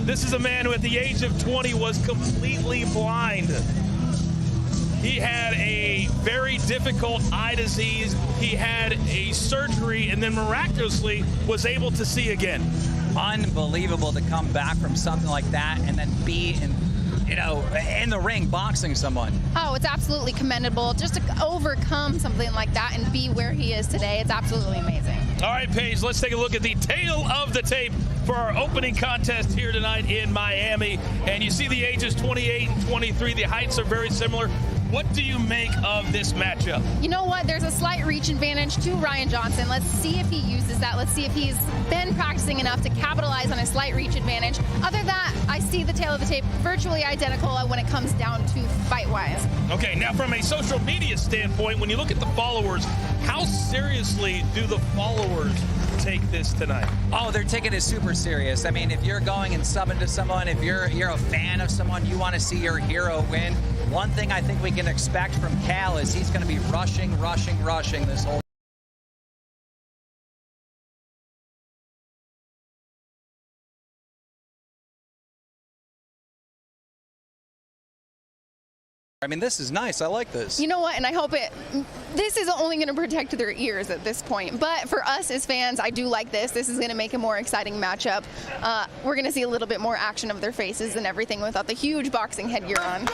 This is a man who at the age of 20 was completely blind. He had a very difficult eye disease. He had a surgery and then miraculously was able to see again. Unbelievable to come back from something like that and then be in the ring boxing someone. Oh, it's absolutely commendable just to overcome something like that and be where he is today. It's absolutely amazing. All right, Paige, let's take a look at the tail of the tape for our opening contest here tonight in Miami. And you see the ages 28 and 23. The heights are very similar. What do you make of this matchup? You know what? There's a slight reach advantage to Ryan Johnson. Let's see if he uses that. Let's see if he's been practicing enough to capitalize on a slight reach advantage. Other than that, I see the tail of the tape virtually identical when it comes down to fight-wise. Okay, now from a social media standpoint, when you look at the followers, how seriously do the followers take this tonight? Oh, they're taking it super serious. I mean, if you're going and subbing to someone, if you're a fan of someone, you want to see your hero win. One thing I think we can expect from Cal is he's going to be rushing this whole. I mean, this is nice. I like this. You know what? And I hope this is only going to protect their ears at this point. But for us as fans, I do like this. This is going to make a more exciting matchup. We're going to see a little bit more action of their faces and everything without the huge boxing headgear on.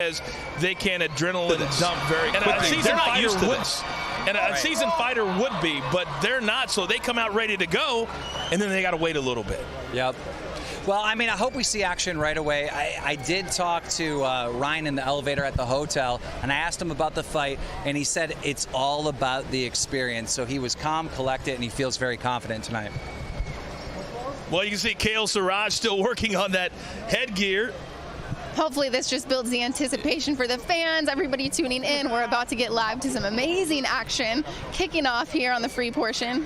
As they can adrenaline dump very quickly. And a seasoned fighter would, seasoned fighter would be, but they're not. So they come out ready to go, and then they got to wait a little bit. Yep. Well, I mean, I hope we see action right away. I did talk to Ryan in the elevator at the hotel, and I asked him about the fight, and he said it's all about the experience. So he was calm, collected, and he feels very confident tonight. Well, you can see Kale Siraj still working on that headgear. Hopefully this just builds the anticipation for the fans, everybody tuning in. We're about to get live to some amazing action kicking off here on the free portion.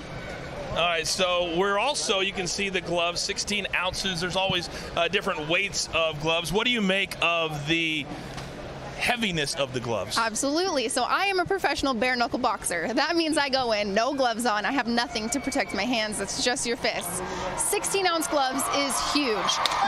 All right, so we're also, you can see the gloves, 16 ounces. There's always different weights of gloves. What do you make of the heaviness of the gloves? Absolutely. So I am a professional bare knuckle boxer. That means I go in, no gloves on. I have nothing to protect my hands. It's just your fists. 16-ounce gloves is huge.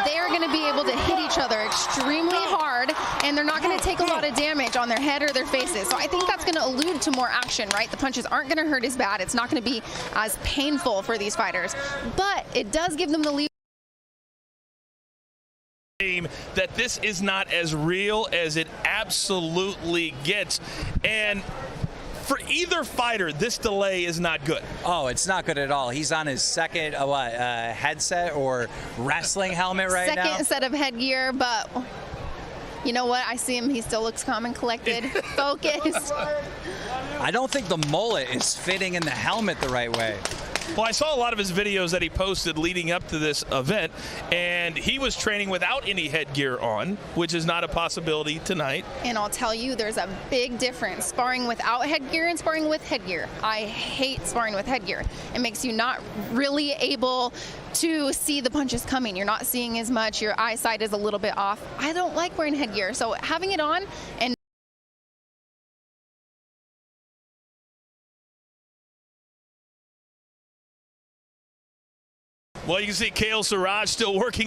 They are going to be able to hit each other extremely hard, and they're not going to take a lot of damage on their head or their faces. So I think that's going to allude to more action, right? The punches aren't going to hurt as bad. It's not going to be as painful for these fighters. But it does give them the lead. That this is not as real as it absolutely gets. And for either fighter, this delay is not good. Oh, it's not good at all. He's on his second headset or wrestling helmet right now. Second set of headgear, but you know what? I see him. He still looks calm and collected, focused. I don't think the mullet is fitting in the helmet the right way. Well, I saw a lot of his videos that he posted leading up to this event, and he was training without any headgear on, which is not a possibility tonight. And I'll tell you, there's a big difference sparring without headgear and sparring with headgear. I hate sparring with headgear. It makes you not really able to see the punches coming. You're not seeing as much. Your eyesight is a little bit off. I don't like wearing headgear, so having it on and well, you can see Kale Siraj still working